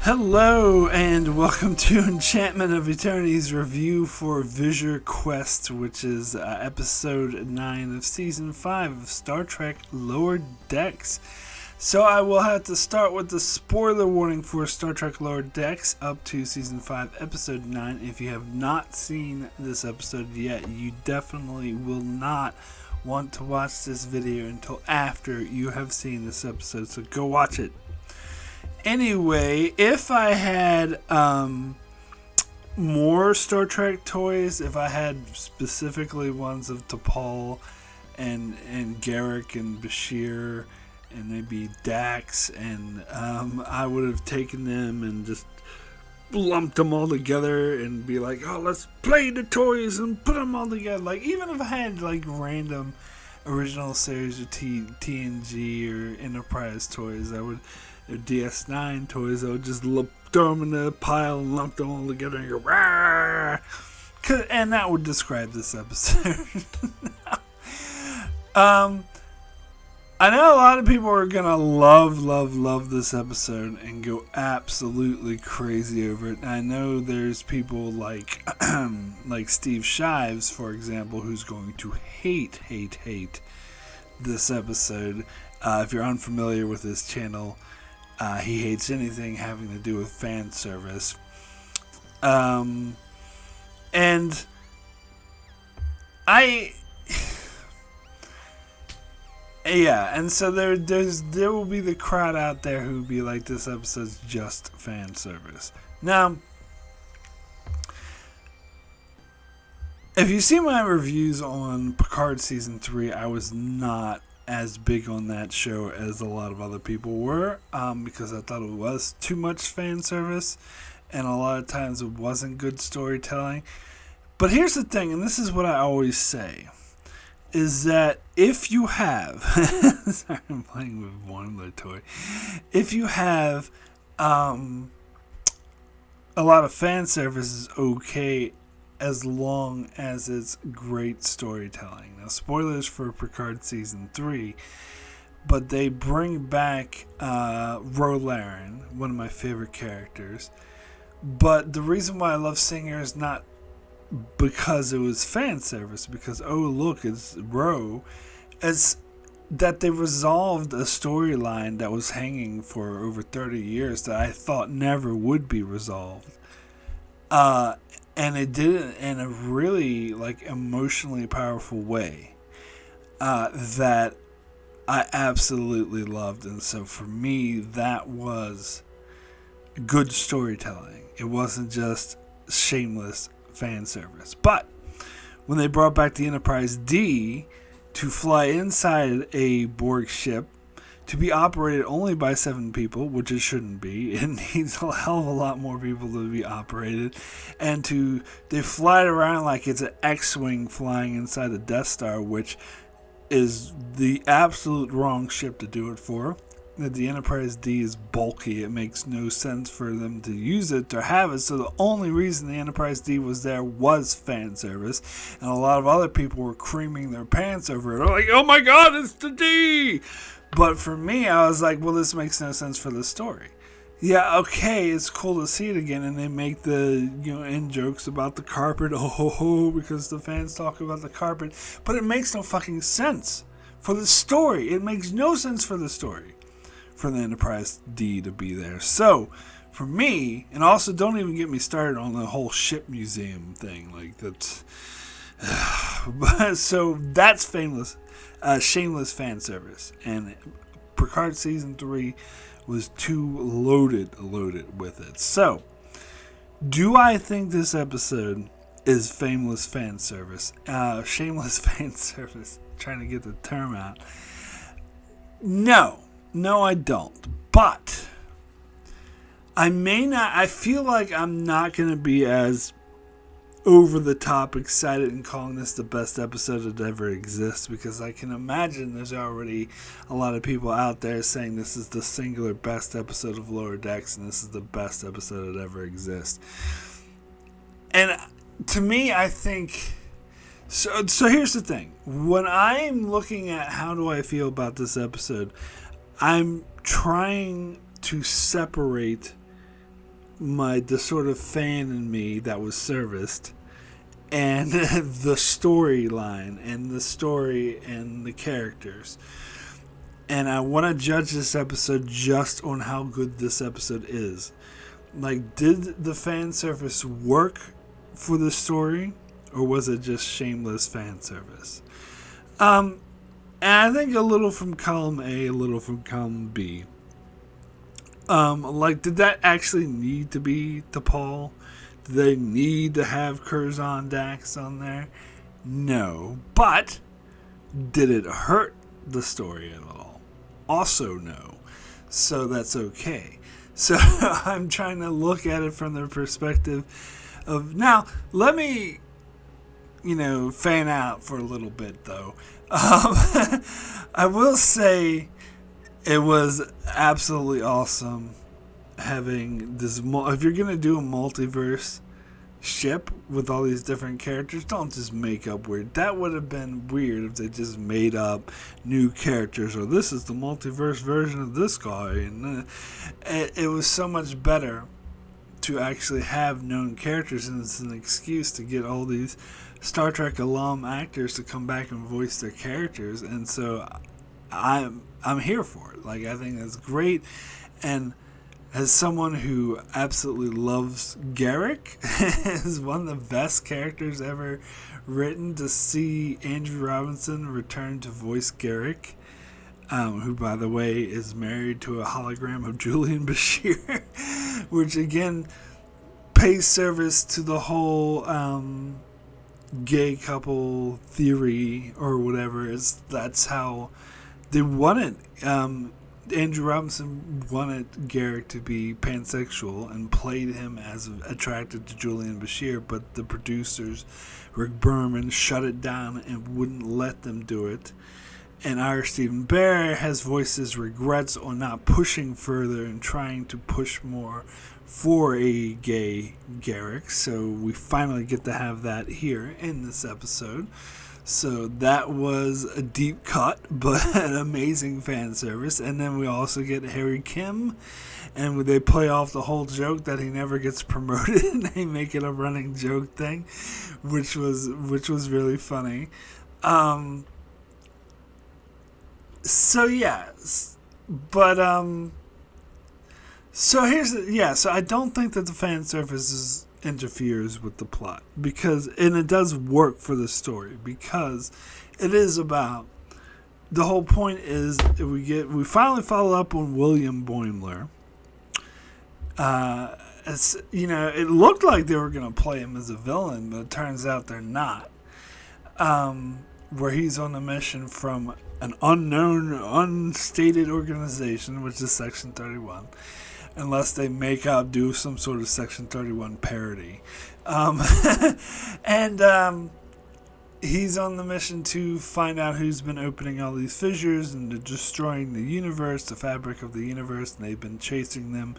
Hello and welcome to Enchantment of Eternity's review for Fissure Quest, which is episode 9 of season 5 of Star Trek Lower Decks. So I will have to start with the spoiler warning for Star Trek Lower Decks up to season 5 episode 9. If you have not seen this episode yet, you definitely will not want to watch this video until after you have seen this episode, so go watch it. Anyway, if I had more Star Trek toys, if I had specifically ones of T'Pol and Garrick and Bashir and maybe Dax, and I would have taken them and just lumped them all together and be like, oh, let's play the toys and put them all together. Like, even if I had like random original series of TNG or Enterprise toys, I would... DS9 toys, I would just throw them in a pile and lump them all together and go, rah! And that would describe this episode. I know a lot of people are gonna love this episode and go absolutely crazy over it. And I know there's people like like Steve Shives, for example, who's going to hate this episode. If you're unfamiliar with his channel, he hates anything having to do with fan service. And so there will be the crowd out there who will be like, this episode's just fan service. Now, if you see my reviews on Picard Season 3, I was not as big on that show as a lot of other people were, because I thought it was too much fan service, and a lot of times it wasn't good storytelling. But here's the thing, and this is what I always say, is that if you have sorry, I'm playing with one little toy. If you have a lot of fan service is okay as long as it's great storytelling. Now, spoilers for Picard Season 3, but they bring back Rolaren, one of my favorite characters. But the reason why I love seeing her is not because it was fan service, because, oh, look, it's Ro. It's that they resolved a storyline that was hanging for over 30 years that I thought never would be resolved. And it did it in a really like emotionally powerful way that I absolutely loved. And so for me, that was good storytelling. It wasn't just shameless fan service. But when they brought back the Enterprise D to fly inside a Borg ship, to be operated only by 7 people, which it shouldn't be. It needs a hell of a lot more people to be operated. And they fly it around like it's an X-Wing flying inside the Death Star, which is the absolute wrong ship to do it for. The Enterprise D is bulky. It makes no sense for them to use it or have it. So the only reason the Enterprise D was there was fan service. And a lot of other people were creaming their pants over it. They're like, oh my God, it's the D! But for me, I was like, well, this makes no sense for the story. Yeah, okay, it's cool to see it again, and they make the, in jokes about the carpet, oh ho ho, because the fans talk about the carpet, but it makes no fucking sense for the story. It makes no sense for the story for the Enterprise D to be there. So, for me, and also don't even get me started on the whole ship museum thing, like that's... So that's shameless fan service, and Picard Season 3 was too loaded with it. So, do I think this episode is shameless fan service? Trying to get the term out. No, No, I don't. But I may not. I feel like I'm not going to be as over the top excited and calling this the best episode that ever exists, because I can imagine there's already a lot of people out there saying this is the singular best episode of Lower Decks and this is the best episode that ever exists. And to me, I think so here's the thing. When I'm looking at how do I feel about this episode, I'm trying to separate the sort of fan in me that was serviced and the storyline and the story and the characters. And I want to judge this episode just on how good this episode is. Like, did the fan service work for the story, or was it just shameless fan service? And I think a little from column A, a little from column B. Did that actually need to be T'Pol? Did they need to have Curzon Dax on there? No. But did it hurt the story at all? Also no. So that's okay. So I'm trying to look at it from the perspective of... Now, let me, fan out for a little bit, though. I will say... It was absolutely awesome having this. If you're going to do a multiverse ship with all these different characters, don't just make up weird. That would have been weird if they just made up new characters, or this is the multiverse version of this guy. And it was so much better to actually have known characters, and it's an excuse to get all these Star Trek alum actors to come back and voice their characters. And so I'm here for it. Like, I think that's great. And as someone who absolutely loves Garrick, is one of the best characters ever written, to see Andrew Robinson return to voice Garrick, who, by the way, is married to a hologram of Julian Bashir, which again pays service to the whole gay couple theory or whatever. That's how they wanted, Andrew Robinson wanted Garrick to be pansexual and played him as attracted to Julian Bashir, but the producers, Rick Berman, shut it down and wouldn't let them do it. And Irish Stephen Bear has voiced his regrets on not pushing further and trying to push more for a gay Garrick. So we finally get to have that here in this episode. So that was a deep cut, but an amazing fan service. And then we also get Harry Kim, and they play off the whole joke that he never gets promoted, and they make it a running joke thing, which was really funny. So yeah, but so I don't think that the fan service interferes with the plot, and it does work for the story, because it is about, the whole point is we finally follow up on William Boimler. It looked like they were going to play him as a villain, but it turns out they're not. Where he's on a mission from an unknown, unstated organization, which is Section 31. Unless they do some sort of Section 31 parody. He's on the mission to find out who's been opening all these fissures and destroying the universe, the fabric of the universe, and they've been chasing them.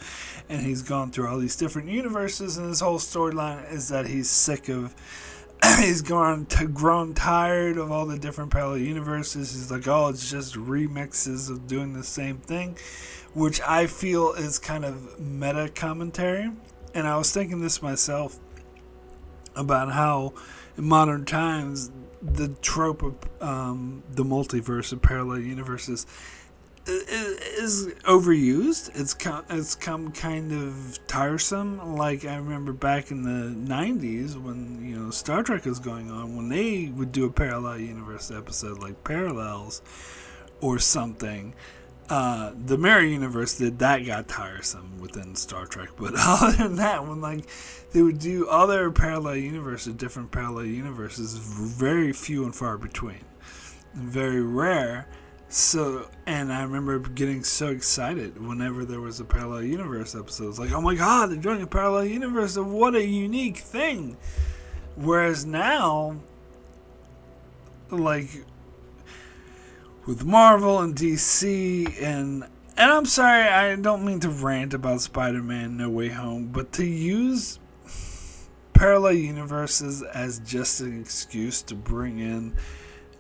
And he's gone through all these different universes, and his whole storyline is that he's sick of... he's grown tired of all the different parallel universes. He's like, it's just remixes of doing the same thing, which I feel is kind of meta commentary. And I was thinking this myself about how in modern times the trope of the multiverse of parallel universes is overused. It's come kind of tiresome. Like, I remember back in the 90s when Star Trek was going on, when they would do a parallel universe episode like Parallels or something. The Mirror Universe got tiresome within Star Trek, but other than that, when they would do other different parallel universes, very few and far between, and very rare. So, and I remember getting so excited whenever there was a parallel universe episode. It's like, oh my god, they're doing a parallel universe. What a unique thing. Whereas now, like, with Marvel and DC and I'm sorry, I don't mean to rant about Spider-Man No Way Home, but to use parallel universes as just an excuse to bring in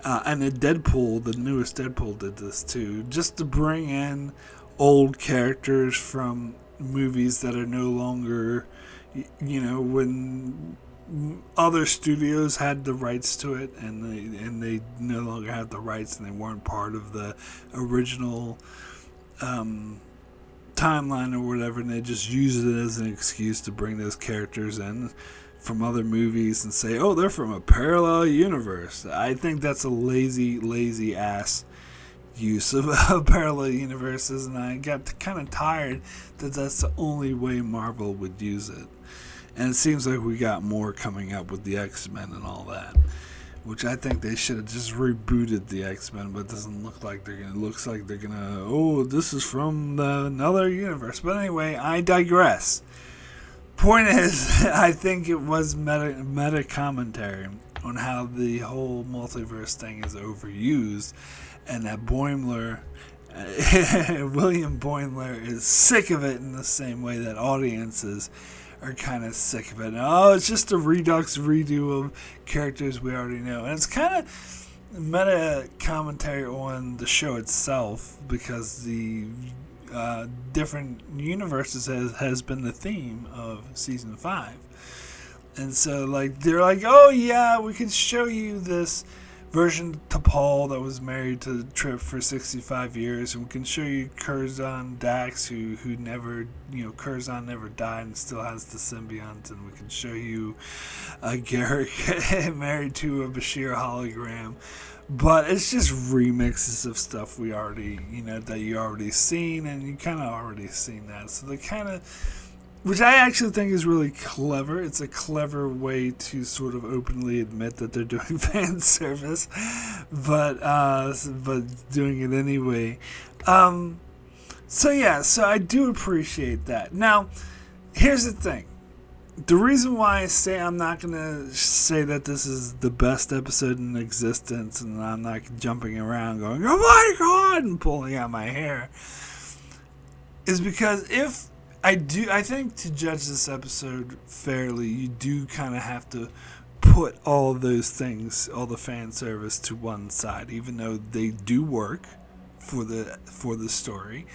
and the Deadpool, the newest Deadpool did this too, just to bring in old characters from movies that are no longer, when other studios had the rights to it and they no longer had the rights and they weren't part of the original timeline or whatever, and they just use it as an excuse to bring those characters in from other movies and say, oh, they're from a parallel universe. I think that's a lazy ass use of parallel universes, and I got kind of tired that that's the only way Marvel would use it. And it seems like we got more coming up with the X-Men and all that, which I think they should have just rebooted the X-Men, but it doesn't look like they're gonna. It looks like they're gonna. Oh, this is from another universe. But anyway, I digress. Point is, I think it was meta commentary on how the whole multiverse thing is overused, and that Boimler, William Boimler, is sick of it in the same way that audiences are kind of sick of it. Oh, it's just a redo of characters we already know. And it's kind of meta commentary on the show itself, because the different universes has been the theme of season 5. And so, like, they're like, oh yeah, we can show you this version to Paul that was married to Trip for 65 years, and we can show you Curzon Dax, who never, Curzon never died and still has the symbionts, and we can show you Garrick married to a Bashir hologram. But it's just remixes of stuff we already, that you already seen, and you kind of already seen that. So they kind of, which I actually think is really clever. It's a clever way to sort of openly admit that they're doing fan service, but doing it anyway. So I do appreciate that. Now, here's the thing. The reason why I say I'm not going to say that this is the best episode in existence, and I'm not jumping around going, oh my god, and pulling out my hair, is because I think to judge this episode fairly, you do kind of have to put all those things, all the fan service, to one side, even though they do work for the story.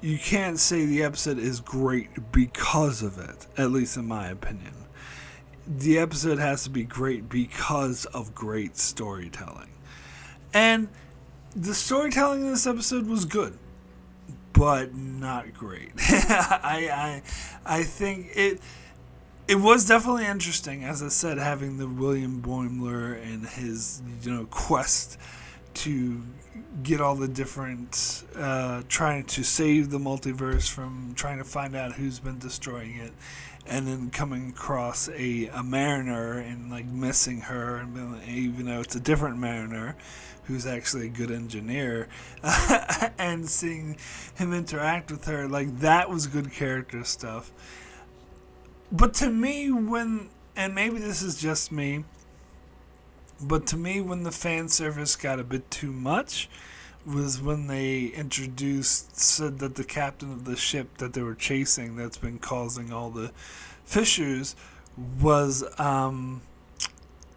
You can't say the episode is great because of it, at least in my opinion. The episode has to be great because of great storytelling. And the storytelling in this episode was good, but not great. I think it was definitely interesting, as I said, having the William Boimler and his quest to get all the different trying to save the multiverse from trying to find out who's been destroying it, and then coming across a Mariner and like missing her, and even though it's a different Mariner who's actually a good engineer, and seeing him interact with her, like, that was good character stuff. But to me, and maybe this is just me, but to me, when the fan service got a bit too much, was when they said that the captain of the ship that they were chasing, that's been causing all the fissures, was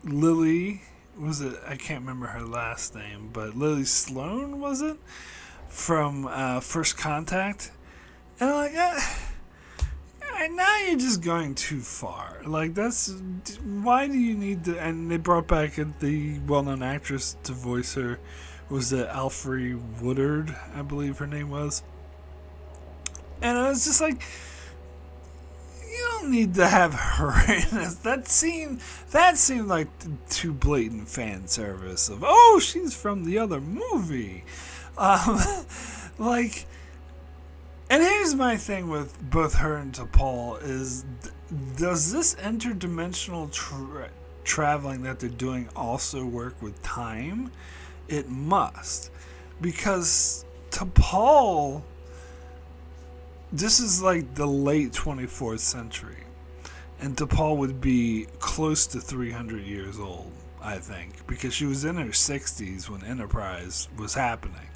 Lily. Was it? I can't remember her last name, but Lily Sloan, was it? From First Contact. And I'm like, now you're just going too far. Like, why do you need to? And they brought back the well-known actress to voice her. Was it Alfre Woodard, I believe her name was? And I was just like, you don't need to have her in this. That seemed like too blatant fan service of, oh, she's from the other movie. Like, and here's my thing with both her and T'Pol is, does this interdimensional traveling that they're doing also work with time? it must. Because T'Pol, this is like the late 24th century. And T'Pol would be close to 300 years old, I think. Because she was in her 60s when Enterprise was happening.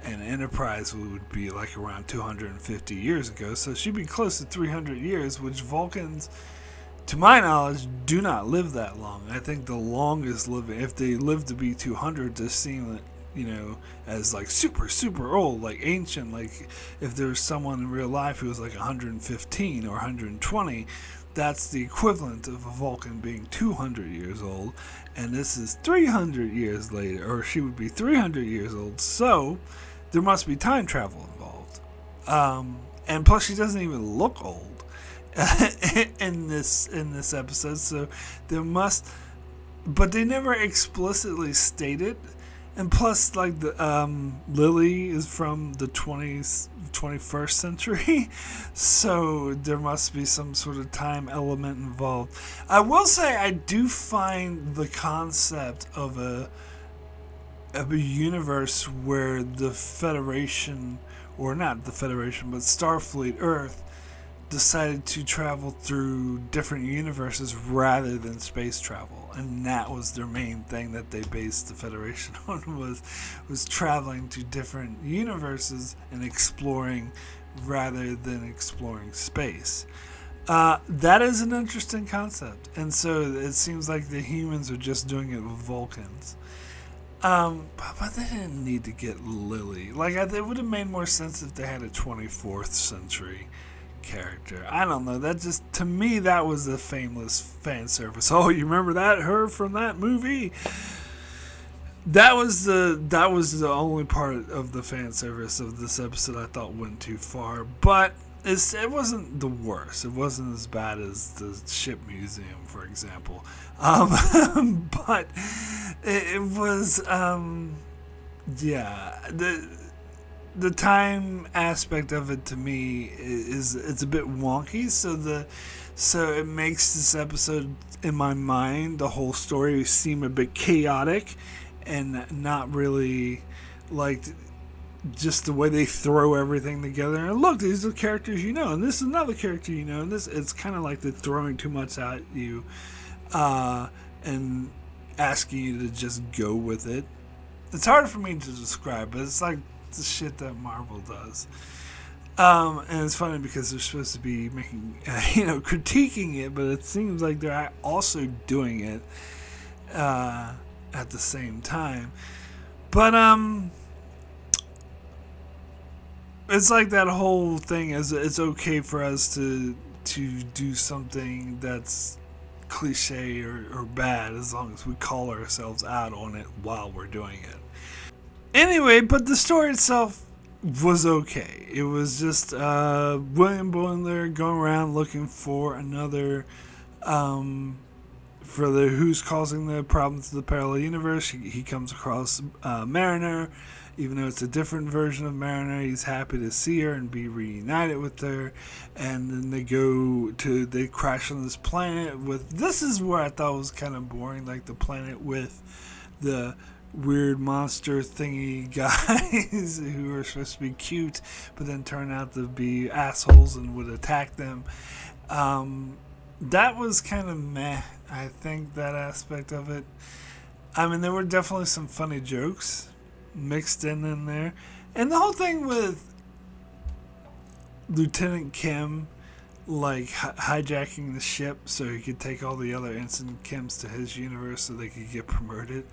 And Enterprise would be like around 250 years ago. So she'd be close to 300 years, which Vulcans, to my knowledge, do not live that long. I think the longest living, if they live to be 200, they seem, as like super, super old, like ancient. Like if there's someone in real life who was like 115 or 120, that's the equivalent of a Vulcan being 200 years old. And this is 300 years later, or she would be 300 years old. So there must be time travel involved. And plus, she doesn't even look old in this episode. So there must, but they never explicitly state it. And plus, like the Lily is from the 21st century, so there must be some sort of time element involved. I will say I do find the concept of a universe where the Federation, or not the Federation, but Starfleet Earth, decided to travel through different universes rather than space travel, and that was their main thing that they based the Federation on, was traveling to different universes and exploring rather than exploring space. That is an interesting concept, and so it seems like the humans are just doing it with Vulcans. But they didn't need to get Lily. Like, it would have made more sense if they had a 24th century character. I don't know. That just, to me, that was a famous fan service. Oh, you remember that? Her from that movie? That was the only part of the fan service of this episode I thought went too far. But it wasn't the worst. It wasn't as bad as the Ship Museum, for example. But it was, the time aspect of it to me it's a bit wonky. So it makes this episode, in my mind, the whole story seem a bit chaotic and not really like just the way they throw everything together. And look, these are characters you know, and this is another character you know, and this, it's kind of like they're throwing too much at you and asking you to just go with it. It's hard for me to describe, but it's like the shit that Marvel does. And it's funny because they're supposed to be making, critiquing it, but it seems like they're also doing it at the same time. But it's like that whole thing is, it's okay for us to do something that's cliche or bad as long as we call ourselves out on it while we're doing it. Anyway, but the story itself was okay. It was just William Boimler going around looking for another, for the who's causing the problems to the parallel universe. He comes across Mariner. Even though it's a different version of Mariner, he's happy to see her and be reunited with her. And then they crash on this planet with, this is where I thought was kind of boring, like the planet with the weird monster thingy guys who are supposed to be cute, but then turn out to be assholes and would attack them. That was kind of meh, I think, that aspect of it. I mean, there were definitely some funny jokes mixed in there. And the whole thing with Lieutenant Kim, like, hijacking the ship so he could take all the other Ensign Kims to his universe so they could get promoted.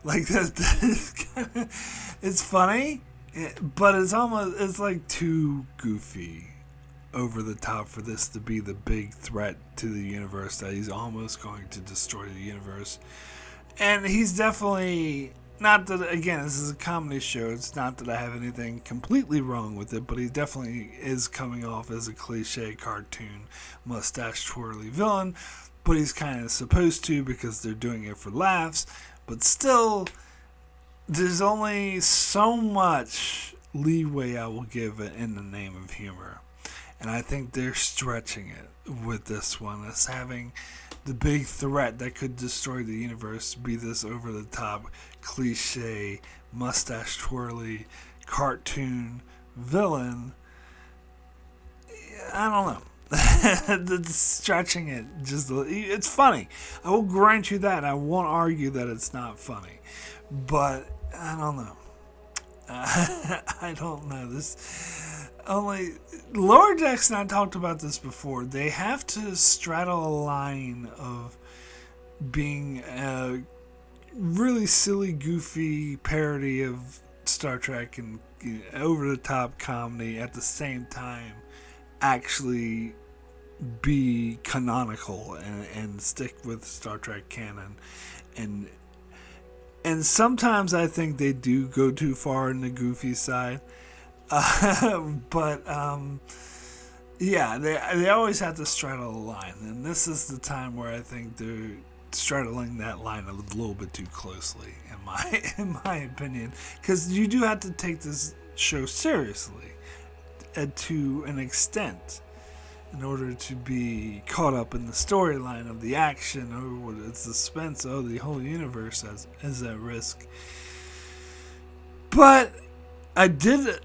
Like, that is kind of, it's funny, but it's like too goofy, over the top for this to be the big threat to the universe, that he's almost going to destroy the universe. And he's definitely, not that, again, this is a comedy show, it's not that I have anything completely wrong with it, but he definitely is coming off as a cliche cartoon mustache twirly villain, but he's kind of supposed to because they're doing it for laughs. But still, there's only so much leeway I will give it in the name of humor. And I think they're stretching it with this one. It's having the big threat that could destroy the universe be this over-the-top, cliche, mustache-twirly, cartoon villain. I don't know. Stretching it, it's funny. I will grant you that. I won't argue that it's not funny. But, I don't know. I don't know. Lower Decks, and I talked about this before, they have to straddle a line of being a really silly, goofy parody of Star Trek and over-the-top comedy at the same time actually be canonical and stick with Star Trek canon. And sometimes I think they do go too far in the goofy side. But they always have to straddle a line. And this is the time where I think they're straddling that line a little bit too closely, in my opinion. Because you do have to take this show seriously to an extent in order to be caught up in the storyline of the action or the suspense. The whole universe is at risk. But I did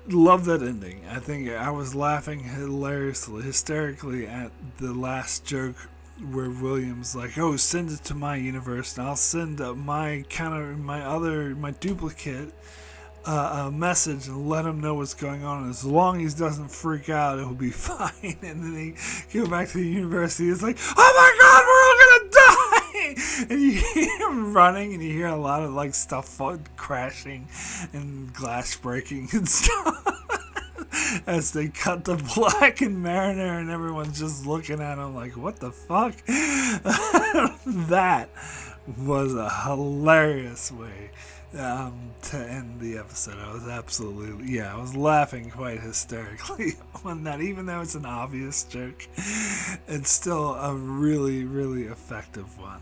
love that ending. I think I was laughing hysterically at the last joke where William's like, "Oh, send it to my universe, and I'll send my duplicate a message and let him know what's going on. As long as he doesn't freak out, it'll be fine." And then they go back to the university. It's like, "Oh my God, we're all gonna die!" And you hear him running, and you hear a lot of stuff crashing and glass breaking and stuff as they cut to Black and Mariner, and everyone's just looking at him like, "What the fuck?" That was a hilarious way to end the episode. I was laughing quite hysterically on that, even though it's an obvious joke. It's still a really, really effective one.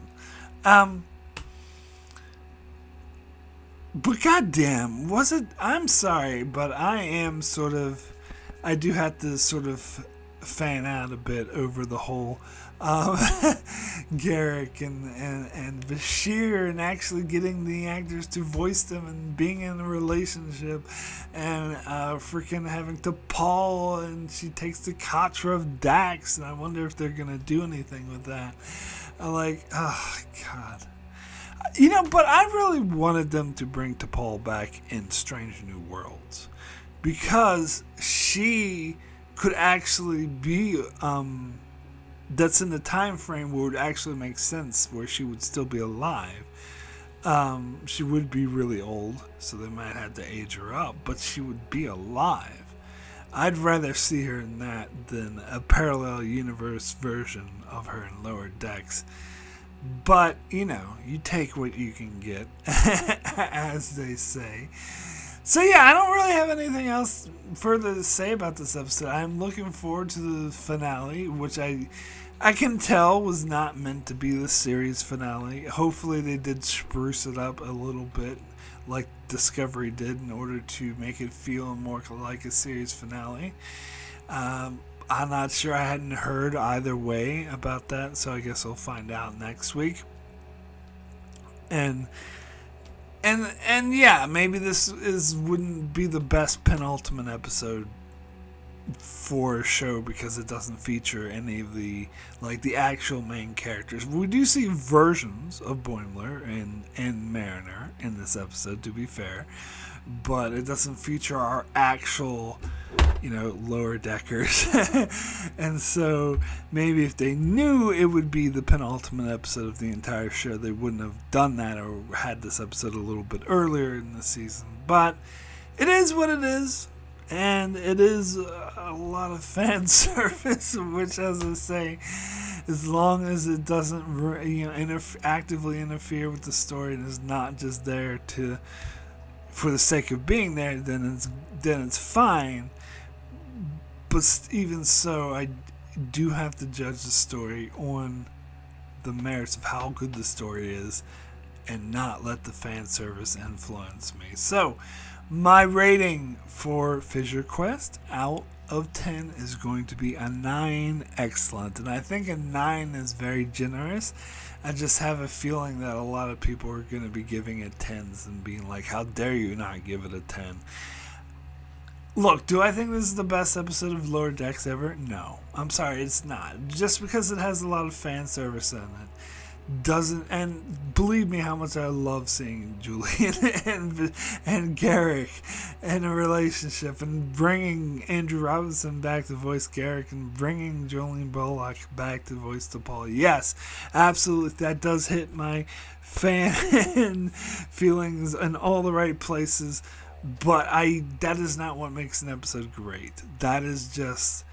But goddamn, was it? I'm sorry, but I do have to sort of fan out a bit over the whole Garrick and Bashir, and actually getting the actors to voice them and being in a relationship, and freaking having to Paul, and she takes the Katra of Dax, and I wonder if they're gonna do anything with that. Oh God. But I really wanted them to bring T'Pol back in Strange New Worlds, because she could actually be that's in the time frame where it would actually make sense, where she would still be alive. She would be really old, so they might have to age her up, but she would be alive. I'd rather see her in that than a parallel universe version of her in Lower Decks. But, you take what you can get, as they say. So, yeah, I don't really have anything else further to say about this episode. I'm looking forward to the finale, which I can tell was not meant to be the series finale. Hopefully they did spruce it up a little bit, like Discovery did, in order to make it feel more like a series finale. I'm not sure. I hadn't heard either way about that, so I guess I'll find out next week. And yeah, maybe this wouldn't be the best penultimate episode for a show, because it doesn't feature any of the actual main characters. We do see versions of Boimler and Mariner in this episode, to be fair, but it doesn't feature our actual lower deckers. And so maybe if they knew it would be the penultimate episode of the entire show, they wouldn't have done that, or had this episode a little bit earlier in the season. But it is what it is, and it is a lot of fan service, which, as I say, as long as it doesn't actively interfere with the story and is not just there for the sake of being there, then it's fine. But even so, I do have to judge the story on the merits of how good the story is, and not let the fan service influence me. So, my rating for Fissure Quest out of 10 is going to be a 9 excellent. And I think a 9 is very generous. I just have a feeling that a lot of people are going to be giving it 10s and being like, how dare you not give it a 10? Look, do I think this is the best episode of Lower Decks ever? No. I'm sorry, it's not. Just because it has a lot of fan service in it doesn't, and believe me how much I love seeing Julian and Garrick in a relationship, and bringing Andrew Robinson back to voice Garrick, and bringing Jolene Bullock back to voice T'Pol. Yes, absolutely, that does hit my fan feelings in all the right places, but that is not what makes an episode great. That is just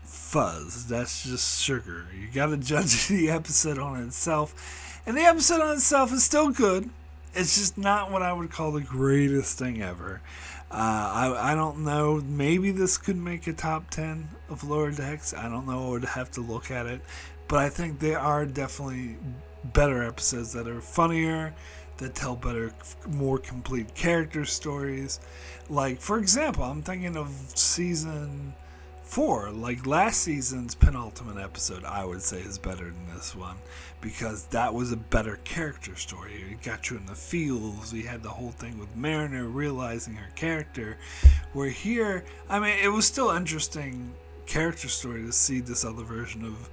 fuzz. That's just sugar. You gotta judge the episode on itself, and the episode on itself is still good. It's just not what I would call the greatest thing ever. I don't know. Maybe this could make a top 10 of Lower Decks. I don't know. I would have to look at it, but I think there are definitely better episodes that are funnier, that tell better, more complete character stories. Like, for example, I'm thinking of season 4, like last season's penultimate episode, I would say is better than this one, because that was a better character story. It got you in the feels. We had the whole thing with Mariner realizing her character, where here, I mean, it was still interesting character story to see this other version of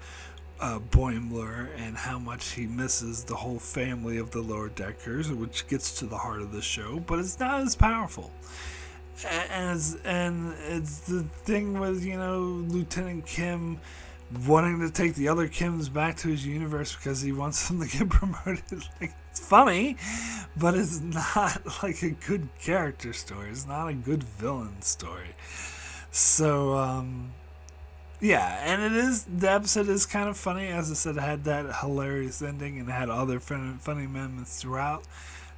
Boimler and how much he misses the whole family of the Lower Deckers, which gets to the heart of the show, but it's not as powerful. And it's the thing with, Lieutenant Kim wanting to take the other Kims back to his universe because he wants them to get promoted. Like, it's funny, but it's not like a good character story. It's not a good villain story. So, yeah, and the episode is kind of funny. As I said, it had that hilarious ending and it had other funny moments throughout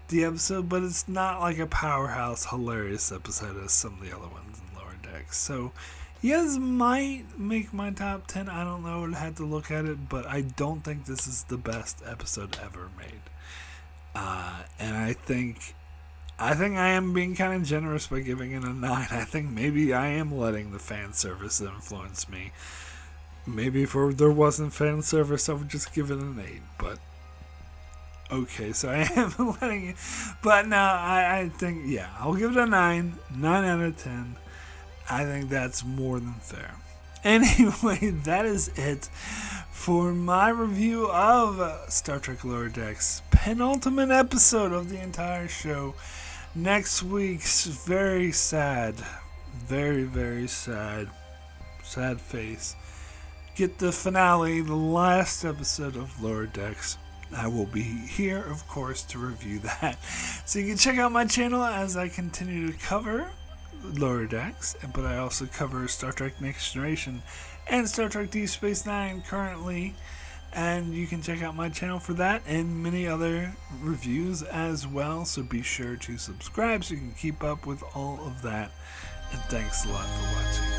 the episode, but it's not like a powerhouse hilarious episode as some of the other ones in Lower Decks. So yes, might make my top 10. I don't know, I'd have to look at it, but I don't think this is the best episode ever made. And I think I am being kind of generous by giving it a 9. I think maybe I am letting the fan service influence me. Maybe if there wasn't fan service, I would just give it an 8, but okay, so I am letting it, but no, I think, yeah, I'll give it a 9 out of 10. I think that's more than fair. Anyway, that is it for my review of Star Trek Lower Decks, penultimate episode of the entire show. Next week's very sad, very, very sad face. Get the finale, the last episode of Lower Decks. I will be here, of course, to review that. So you can check out my channel as I continue to cover Lower Decks, but I also cover Star Trek Next Generation and Star Trek Deep Space Nine currently. And you can check out my channel for that and many other reviews as well. So be sure to subscribe so you can keep up with all of that. And thanks a lot for watching.